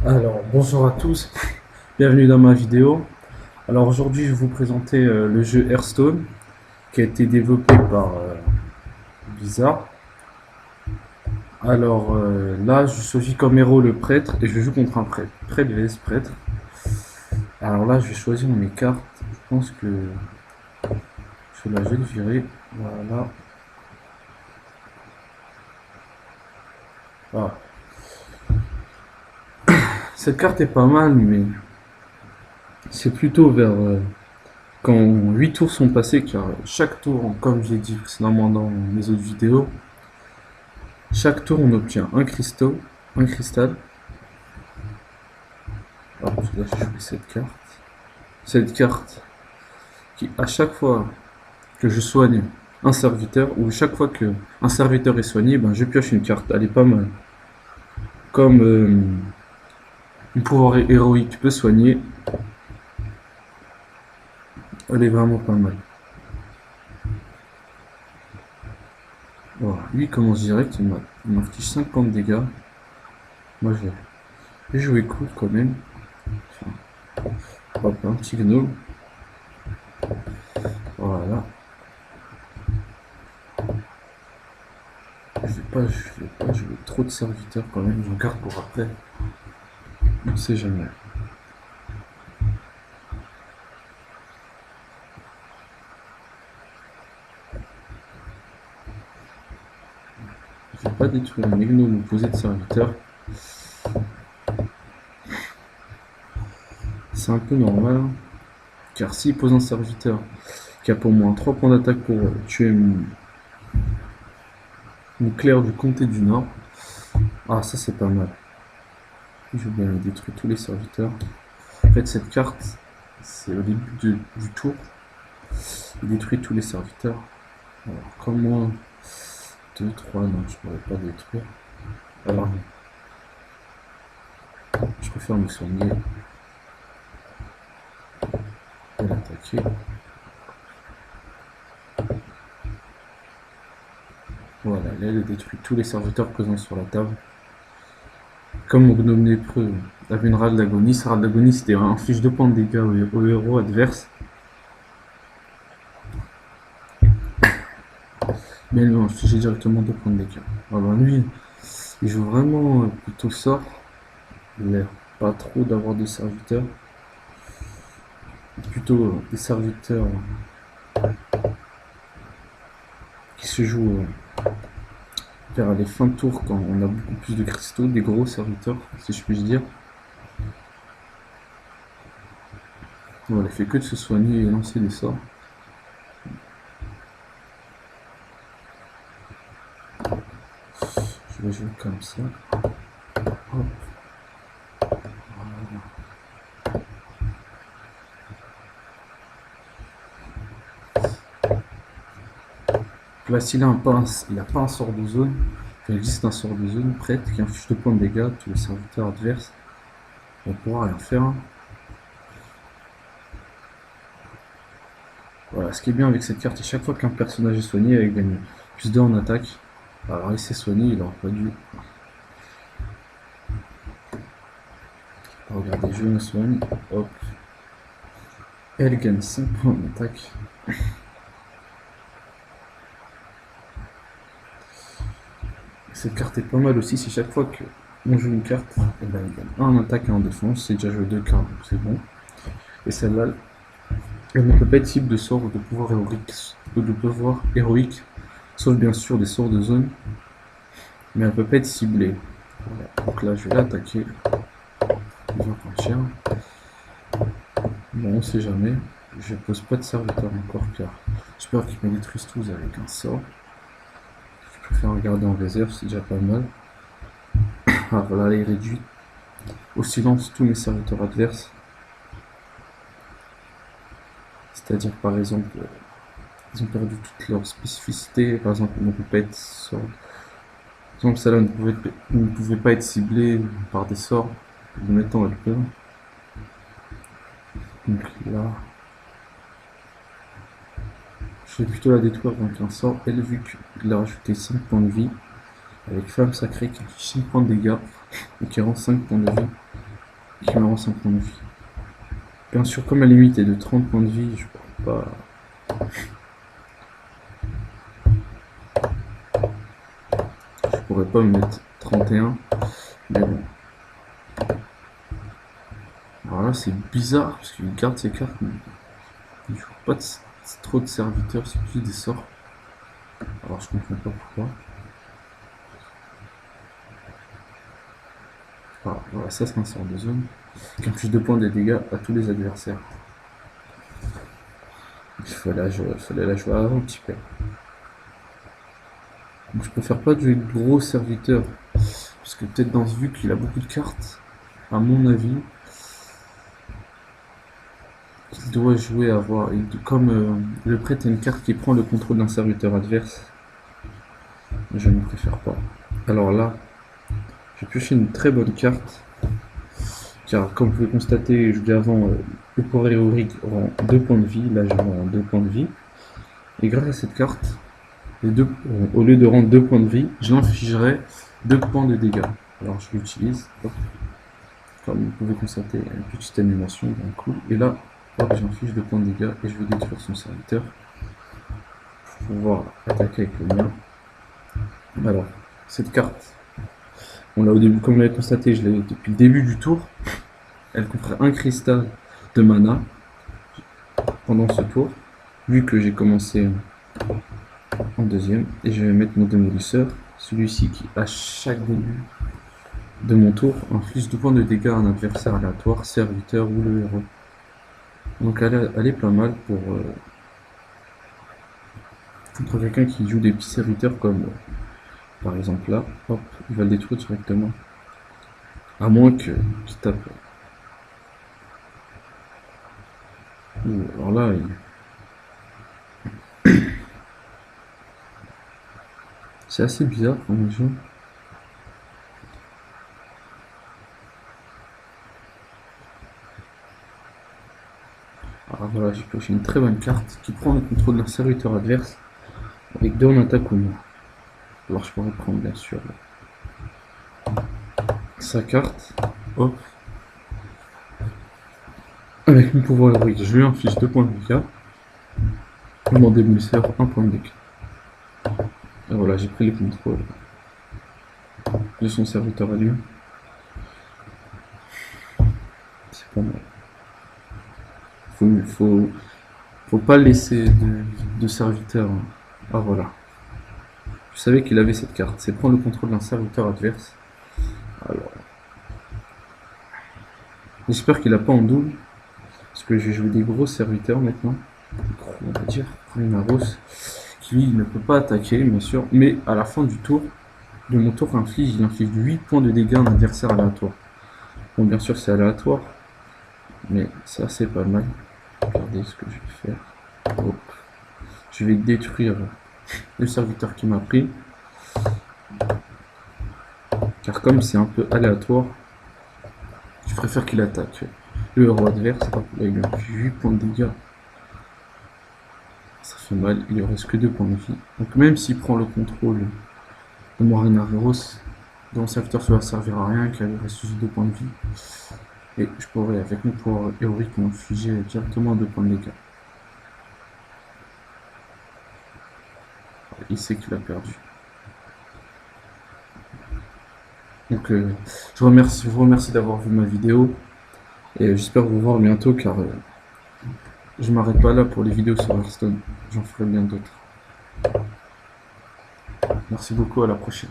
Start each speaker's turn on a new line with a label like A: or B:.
A: Alors, bonjour à tous, bienvenue dans ma vidéo. Alors aujourd'hui, je vais vous présenter le jeu Hearthstone qui a été développé par Blizzard. Alors là, je choisis comme héros le prêtre et je joue contre un prêtre. Prêtre vs prêtre. Alors là, je vais choisir mes cartes. Je pense que je vais le virer. Voilà. Voilà. Cette carte est pas mal, mais c'est plutôt vers quand 8 tours sont passés, car chaque tour, comme j'ai dit précédemment dans mes autres vidéos, chaque tour, on obtient un cristal. Alors, là, je choisis cette carte. Cette carte qui, à chaque fois que je soigne un serviteur, ou chaque fois que un serviteur est soigné, ben, je pioche une carte. Elle est pas mal. Comme une pouvoir héroïque peut soigner, elle est vraiment pas mal. Voilà. Lui, il commence direct, il m'affiche 50 dégâts. Moi, je vais jouer cool quand même. Enfin, hop, un petit gnome. Voilà. Je vais pas jouer trop de serviteurs quand même, j'en garde pour après. On sait jamais. Je vais pas détruire mes gnomes ou poser de serviteurs. C'est un peu normal, hein, car s'il pose un serviteur qui a pour moi 3 points d'attaque pour tuer mon clerc du comté du Nord, ah ça c'est pas mal. Je vais bien détruire tous les serviteurs. En fait cette carte, c'est au début du tour, il détruit tous les serviteurs. Alors comme moi, 2, 3, non je pourrais pas détruire. Alors je préfère me soigner et l'attaquer. Voilà, là il a détruit tous les serviteurs présents sur la table. Comme mon gnome lépreux avait une rade d'agonie, sa rade d'agonie c'était un fiche de points de dégâts au héros adverse. Mais lui, on infligé directement 2 points de dégâts. Alors lui, il joue vraiment plutôt sort. Il a l'air pas trop d'avoir de serviteurs. Plutôt des serviteurs qui se jouent vers les fins de tour quand on a beaucoup plus de cristaux, des gros serviteurs, si je puis dire. Voilà, il fait que de se soigner et lancer des sorts. Je vais jouer comme ça. Hop. Là, s'il n'a pas un sort de zone, il existe un sort de zone prêtre qui inflige 2 points de dégâts à tous les serviteurs adverses. On ne pourra rien faire. Voilà, ce qui est bien avec cette carte, c'est chaque fois qu'un personnage est soigné, il gagne plus 2 en attaque. Alors il s'est soigné, il n'aurait pas dû. Regardez, je me soigne. Hop. Elle gagne 5 points en attaque. Cette carte est pas mal aussi, si chaque fois qu'on joue une carte, elle gagne 1 en attaque et en défense. C'est déjà joué 2 cartes, donc c'est bon. Et celle-là, elle ne peut pas être cible de sorts ou de pouvoir héroïque, sauf bien sûr des sorts de zone, mais elle ne peut pas être ciblée. Voilà. Donc là, je vais l'attaquer. Il va partir. Bon, on sait jamais. Je pose pas de serviteur encore car j'espère qu'ils me détruisent tous avec un sort. Je préfère regarder en réserve, c'est déjà pas mal. Ah voilà, là il réduit au silence tous mes serviteurs adverses. C'est-à-dire par exemple, ils ont perdu toutes leurs spécificités. Par exemple, on ne peut pas être sort. Par exemple, celle-là ne pouvait pas être ciblée par des sorts. Maintenant, elle peut. Donc là, je vais plutôt la détruire avec un sort. Elle, vu qu'il a rajouté 5 points de vie, avec Flamme Sacrée qui inflige 5 points de dégâts et qui rend 5 points de vie. qui me rend 5 points de vie. Bien sûr, comme la limite est de 30 points de vie, je pourrais pas. Je pourrais pas me mettre 31. Mais bon. Alors là, c'est bizarre parce qu'il garde ses cartes, mais il joue pas trop de serviteurs, c'est plus des sorts. Alors je comprends pas pourquoi. Ah, voilà, ça c'est un sort de zone qui inflige 2 points de dégâts à tous les adversaires. Il fallait la jouer avant un petit peu. Donc, je préfère pas jouer de gros serviteurs parce que peut-être dans ce vu qu'il a beaucoup de cartes, à mon avis, il doit jouer à avoir comme le prêtre a une carte qui prend le contrôle d'un serviteur adverse. Je ne préfère pas. Alors là, j'ai pioché une très bonne carte. Car comme vous pouvez constater, je dis avant, le pouvoir héroïque rend 2 points de vie. Là, je rends 2 points de vie. Et grâce à cette carte, au lieu de rendre 2 points de vie, je l'infligerai 2 points de dégâts. Alors je l'utilise. Comme vous pouvez constater, une petite animation d'un coup. Et là, j'inflige 2 points de dégâts et je vais détruire son serviteur pour pouvoir attaquer avec le mien. Alors, cette carte, on l'a au début, comme vous l'avez constaté, je l'ai depuis le début du tour. Elle contient un cristal de mana pendant ce tour, vu que j'ai commencé en deuxième. Et je vais mettre mon démolisseur, celui-ci qui, à chaque début de mon tour, inflige 2 points de dégâts à un adversaire aléatoire, serviteur ou le héros. Donc elle est pas mal pour contre quelqu'un qui joue des petits serviteurs comme par exemple là, hop, il va le détruire directement. À moins qu'il tape. Alors là, c'est assez bizarre comme jeu. Alors voilà, j'ai pioché une très bonne carte qui prend le contrôle d'un serviteur adverse avec 2 en attaque ou moins. Alors je pourrais prendre bien sûr sa carte, hop, avec mon pouvoir héroïque, je lui inflige 2 points de dégâts, et mon démolisseur 1 point de dégâts. Et voilà, j'ai pris le contrôle de son serviteur à lui. C'est pas mal. Faut pas laisser de serviteur. Ah voilà. Je savais qu'il avait cette carte. C'est prendre le contrôle d'un serviteur adverse. Alors. J'espère qu'il n'a pas en double. Parce que je vais jouer des gros serviteurs maintenant. On va dire. Primaros. Qui lui ne peut pas attaquer, bien sûr. Mais à la fin du tour, de mon tour, il inflige 8 points de dégâts à un adversaire aléatoire. Bon, bien sûr, c'est aléatoire. Mais ça, c'est pas mal. Regardez ce que je vais faire. Hop. Je vais détruire le serviteur qui m'a pris. Car comme c'est un peu aléatoire, je préfère qu'il attaque le héros adverse. Hop, là, il a 8 points de dégâts. Ça fait mal, il ne reste que 2 points de vie. Donc même s'il prend le contrôle de mon Reinaveros, dont le serviteur ne va servir à rien, qu'il reste juste 2 points de vie. Et je pourrais, avec mon pouvoir héroïque, m'infliger directement 2 points de dégâts. Il sait qu'il a perdu. Donc je vous remercie d'avoir vu ma vidéo. Et j'espère vous voir bientôt car je m'arrête pas là pour les vidéos sur Hearthstone. J'en ferai bien d'autres. Merci beaucoup, à la prochaine.